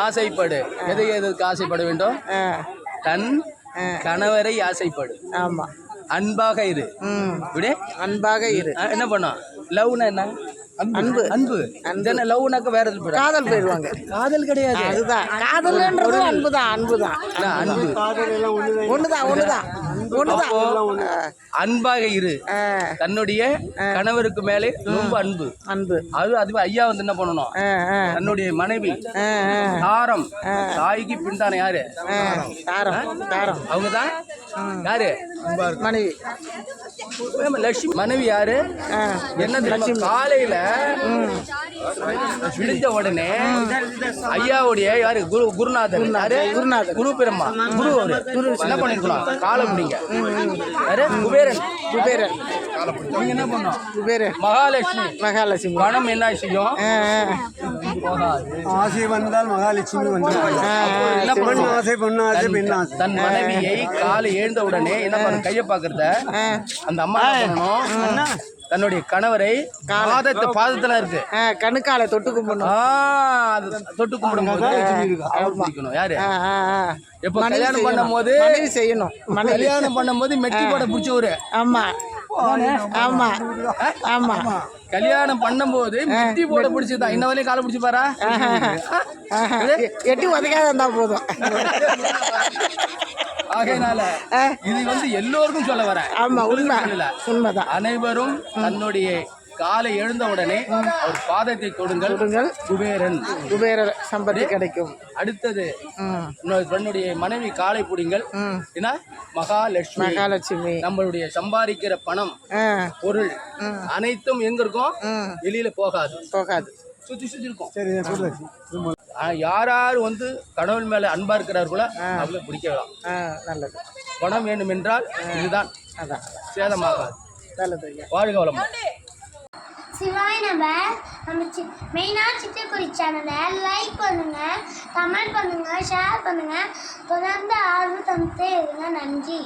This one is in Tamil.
ஆசைப்படு. எதுக்கு ஆசைப்பட வேண்டும்? தன் கணவரை ஆசைப்படு. ஆமா, அன்பாக இரு. இப்படி அன்பாக இரு. என்ன பண்ணும்? லவ்னா என்ன? அன்பு. அன்பு. அன்பு லவ்னாக்க வேற காதல் போயிடுவாங்க. காதல் கிடையாது. அதுதான் காதல்ன்றது. அன்புதான். அன்புதான். அன்பு ஒண்ணுதான். அன்பாக இரு. தன்னுடைய கணவருக்கு மேலே ரொம்ப அன்பு. அது ஐயா வந்து என்ன பண்ணணும்? தன்னுடைய மனைவி தாரம். தாய்க்கு பின்தான யாரு? தாரம். அவங்கதான் யாரு? மனைவி. லட்சுமி. மனைவி யாரு? என்ன தெரியுமா? காலையில விழுந்த உடனே ஐயாவுடைய யாரு? குருநாதர். குரு பெருமா. குரு என்ன பண்ணிருக்கணும்? காலை பிடிங்க. யாரு? குபேரன். நீங்க என்ன பண்ணோம்? குபேரன். மகாலட்சுமி. பணம் என்ன செய்யும்? ஆசை வந்தால் மகாலட்சுமி வந்தால் தன் மனைவியை காலை எழுந்த உடனே என்ன பண்ண? கையை பாக்குறத அந்த அம்மா பண்ணணும். தன்னுடைய கணவரை பாதத்துல இருக்கு கணுக்கால தொட்டு கும்பிடணும். தொட்டு கும்பிடும். யாரு? எப்ப கல்யாணம் பண்ணும் போது செய்யணும். கல்யாணம் பண்ணும் போது மெட்டி போட பிடிச்சவரு. ஆமா ஆமா ஆமா. கல்யாணம் பண்ணும் போது மெட்டி போட பிடிச்சதா? இன்ன வரையும் காலை பிடிச்சி பாரா? எட்டி உதைக்காத இருந்தா போதும். ஆகையினால இது வந்து எல்லோருக்கும் சொல்ல வரேன். ஆமா, உண்மைதான். அனைவரும் தன்னுடைய காலை எழுந்த உடனே அவர் பாதத்தை தொடுங்கள். குபேர சம்பத்தி கிடைக்கும். அடுத்தது தன்னுடைய மனைவி காலை பிடிங்கள். ஏன்னா மகாலட்சுமி. நம்மளுடைய சம்பாதிக்கிற பணம், பொருள் அனைத்தும் எங்க இருக்கும்? வெளியில போகாது. சுத்தி இருக்கும். யார் வந்து கடவுள் மேல அன்பா இருக்கிறார்களோ அவங்க பிடிக்கலாம். நல்லது. பணம் வேண்டும் என்றால் இதுதான். சேதமாகாது. வாழ்க வளமுடன். சிவாய் நம்ம மெயினாக சிட்டுக்குருவி சேனலை லைக் பண்ணுங்க, கமெண்ட் பண்ணுங்க, ஷேர் பண்ணுங்க. தொடர்ந்து ஆர்வம் தந்துட்டே இருங்க. நன்றி.